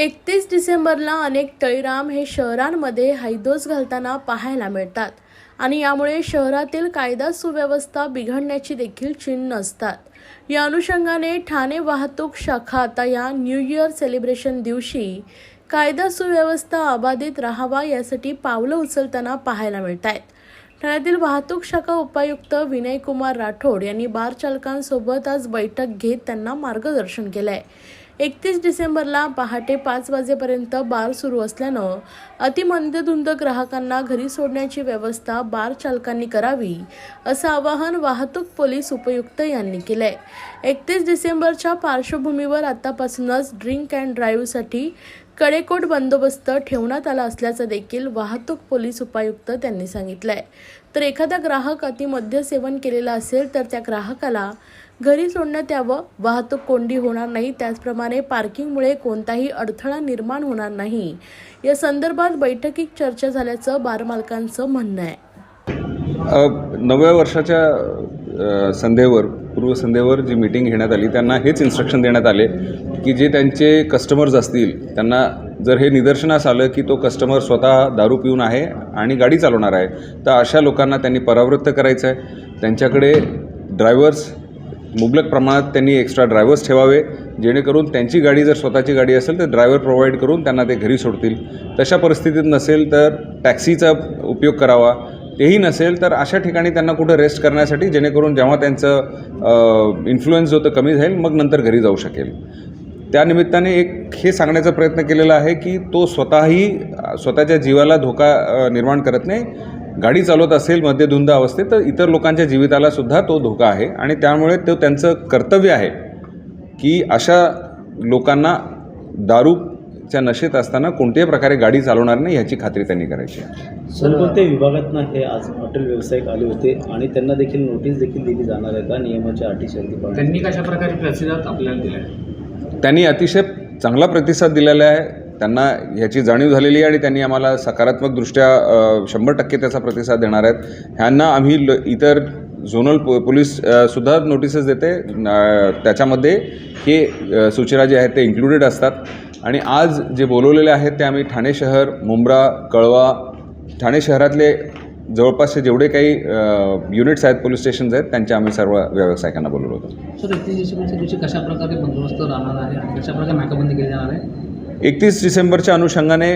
31 डिसेंबरला अनेक तळीराम हे शहरांमध्ये हैदोस घालताना पाहायला मिळतात आणि यामुळे शहरातील कायदा सुव्यवस्था बिघडण्याची देखील चिन्ह असतात। या अनुषंगाने ठाणे वाहतूक शाखा आता या न्यू इयर सेलिब्रेशन दिवशी कायदा सुव्यवस्था अबाधित राहावा यासाठी पावलं उचलताना पाहायला मिळत आहेत। ठाण्यातील वाहतूक शाखा उपायुक्त विनय कुमार राठोड यांनी बार चालकांसोबत आज बैठक घेत त्यांना मार्गदर्शन केलंय। 31 डिसेंबरला पहाटे 5 वाजेपर्यंत बार सुरू असल्यानं अतिमंदधुंद ग्राहकांना घरी सोडण्याची व्यवस्था बार चालकांनी करावी असं आवाहन वाहतूक पोलीस उपायुक्त यांनी केलंय। 31 डिसेंबरच्या पार्श्वभूमीवर आतापासूनच ड्रिंक अँड ड्राईव्हसाठी कडेकोट बंदोबस्त ठेवण्यात आला असल्याचं देखील वाहतूक पोलीस उपायुक्त त्यांनी सांगितलंय। तर एखादा ग्राहक अतिमद्य सेवन केलेला असेल तर त्या ग्राहकाला घरी सोडण्यात यावं, वाहतूक कोंडी होणार नाही, त्याचप्रमाणे पार्किंगमुळे कोणताही अडथळा निर्माण होणार नाही या संदर्भात बैठकीत चर्चा झाल्याचं बार मालकांचं म्हणणं आहे। नव्या वर्षाच्या संध्येवर पूर्वसंध्येवर जी मीटिंग घेण्यात आली त्यांना हेच इन्स्ट्रक्शन देण्यात आले की जे त्यांचे कस्टमर्स असतील त्यांना जर हे निदर्शनास आलं की तो कस्टमर स्वतः दारू पिऊन आहे आणि गाडी चालवणार आहे तर अशा लोकांना त्यांनी परावृत्त करायचं आहे। त्यांच्याकडे ड्रायव्हर्स मुबलक प्रमाणात त्यांनी एक्स्ट्रा ड्रायव्हर्स ठेवावे जेणेकरून त्यांची गाडी जर स्वतःची गाडी असेल तर ड्रायव्हर प्रोव्हाइड करून त्यांना ते घरी सोडतील। तशा परिस्थितीत नसेल तर टॅक्सीचा उपयोग करावा, तेही नसेल तर अशा ठिकाणी त्यांना कुठं रेस्ट करण्यासाठी जेणेकरून जेव्हा त्यांचं इन्फ्लुएन्स जो तो कमी जाईल मग नंतर घरी जाऊ शकेल। त्यानिमित्ताने एक हे सांगण्याचा प्रयत्न केलेला आहे की तो स्वतःच्या जीवाला धोका निर्माण करत नाही, गाडी चालवत असेल मद्यधुंद अवस्थेत तर इतर लोकांच्या जीविताला सुद्धा तो धोका आहे आणि त्यामुळे तो त्यांचं कर्तव्य आहे की अशा लोकांना दारूच्या नशेत असताना कोणत्याही प्रकारे गाडी चालवणार नाही याची खात्री त्यांनी करायची आहे। कोणत्या विभागातून हे आज हॉटेल व्यावसायिक आले होते आणि त्यांना देखील नोटीस देखील दिली जाणार आहे का नियमाच्या अटी शर्ती? त्यांनी कशा प्रकारे प्रतिसाद आपल्याला दिला? त्यांनी अतिशय चांगला प्रतिसाद दिलेला आहे, त्यांना ह्याची जाणीव झालेली आहे आणि त्यांनी आम्हाला सकारात्मकदृष्ट्या 100% त्याचा प्रतिसाद देणार आहेत। ह्यांना आम्ही इतर झोनल पोलीससुद्धा नोटिसेस देते, त्याच्यामध्ये हे सूचना जे आहेत ते इन्क्लुडेड असतात आणि आज जे बोलवलेले आहेत ते आम्ही ठाणे शहर, मुंब्रा, कळवा, ठाणे शहरातले जवळपासचे जेवढे काही युनिट्स आहेत, पोलीस स्टेशन्स आहेत त्यांच्या आम्ही सर्व व्यावसायिकांना बोलवलं होतं। सर 31 डिसेंबरच्या दिवशी कशा प्रकारे बंदोबस्त राहणार आहे आणि कशा प्रकारे नाकाबंदी केली जाणार आहे? 31 डिसेंबरच्या अनुषंगाने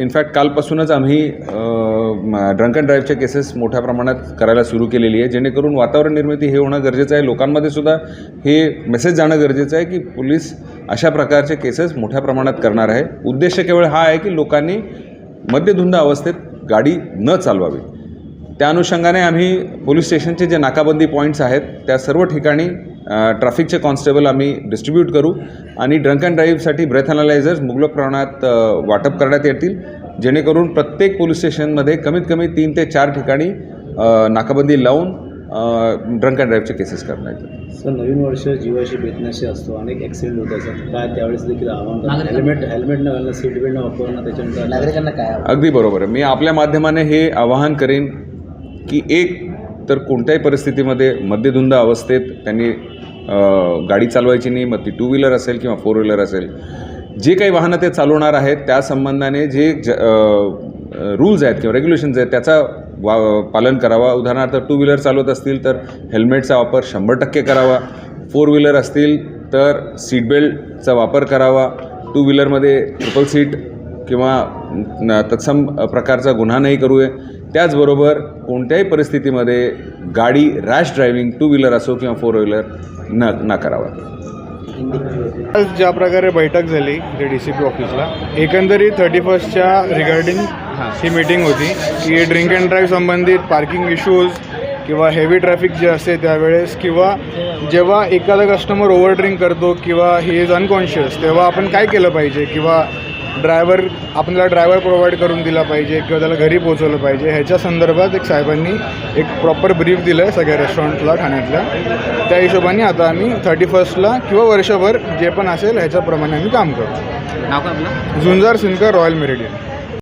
इनफॅक्ट कालपासूनच आम्ही ड्रंक अँड ड्राईव्हच्या केसेस मोठ्या प्रमाणात करायला सुरू केलेली आहे जेणेकरून वातावरण निर्मिती हे होणं गरजेचं आहे। लोकांमध्ये सुद्धा हे मेसेज जाणं गरजेचं आहे की पोलीस अशा प्रकारचे केसेस मोठ्या प्रमाणात करणार आहे। उद्देश केवळ हा आहे की लोकांनी मद्यधुंद अवस्थेत गाडी न चालवावी। त्या अनुषंगाने आम्ही पोलीस स्टेशनचे जे नाकाबंदी पॉईंट्स आहेत त्या सर्व ठिकाणी ट्रॅफिकचे कॉन्स्टेबल आम्ही डिस्ट्रीब्यूट करू आणि ड्रंक अँड ड्राईव्हसाठी ब्रेथ अनालायझर्स मुबलक प्रमाणात वाटप करण्यात येतील जेणेकरून प्रत्येक पोलीस स्टेशनमध्ये कमीत कमी 3 ते 4 ठिकाणी नाकाबंदी लावून ड्रंक अँड ड्राईव्हचे केसेस करण्यात येतील। सर नवीन वर्ष जीवाशी बेतण्याशी असतो, अनेक ॲक्सिडेंट होत असतात, काय त्यावेळेस देखील आव्हान हेल्मेट न घालणं, सीट बेल्ट न वापरणं, त्याच्यानंतर नागरिकांना काय? अगदी बरोबर आहे। मी आपल्या माध्यमाने हे आवाहन करेन की एक तर कोणत्याही परिस्थितीमध्ये मद्यधुंद अवस्थेत त्यांनी गाडी चालवायची नाही, मग ती 2 व्हीलर असेल किंवा 4 व्हीलर असेल, जे काही वाहनं ते चालवणार आहेत त्या संबंधाने जे रूल्स आहेत किंवा रेग्युलेशन्स आहेत त्याचा पालन करावा। उदाहरणार्थ 2 व्हीलर चालवत असतील तर हेल्मेटचा वापर 100% करावा, 4 व्हीलर असतील तर सीट बेल्टचा वापर करावा, 2 व्हीलरमध्ये ट्रिपल सीट किंवा तत्सम प्रकारचा गुन्हा नाही करू आहे। त्याचबरोबर कोणत्याही परिस्थितीमध्ये गाडी रॅश ड्रायव्हिंग 2 व्हीलर असो किंवा 4 व्हीलर न करावा। आज ज्या प्रकारे बैठक झाली DCP ऑफिसला, एकंदरीत 31च्या रिगार्डिंग ही मीटिंग होती की ड्रिंक अँड ड्राईव्ह संबंधित पार्किंग इश्यूज किंवा हेवी ट्रॅफिक जे असते त्यावेळेस किंवा जेव्हा एखादा कस्टमर ओव्हर ड्रिंक करतो किंवा ही इज अनकॉन्शियस तेव्हा आपण काय केलं पाहिजे किंवा आपल्याला ड्रायव्हर प्रोव्हाइड करून दिला पाहिजे किंवा त्याला घरी पोहोचवलं पाहिजे ह्याच्या संदर्भात एक साहेबांनी एक प्रॉपर ब्रीफ दिलं आहे सगळ्या रेस्टॉरंटला ठाण्यातल्या। त्या हिशोबाने आता आम्ही 31ला किंवा वर्षभर जे पण असेल ह्याच्याप्रमाणे आम्ही काम करू। नाव काय आपलं? झुंजार सिनकर, रॉयल मेरिडियन।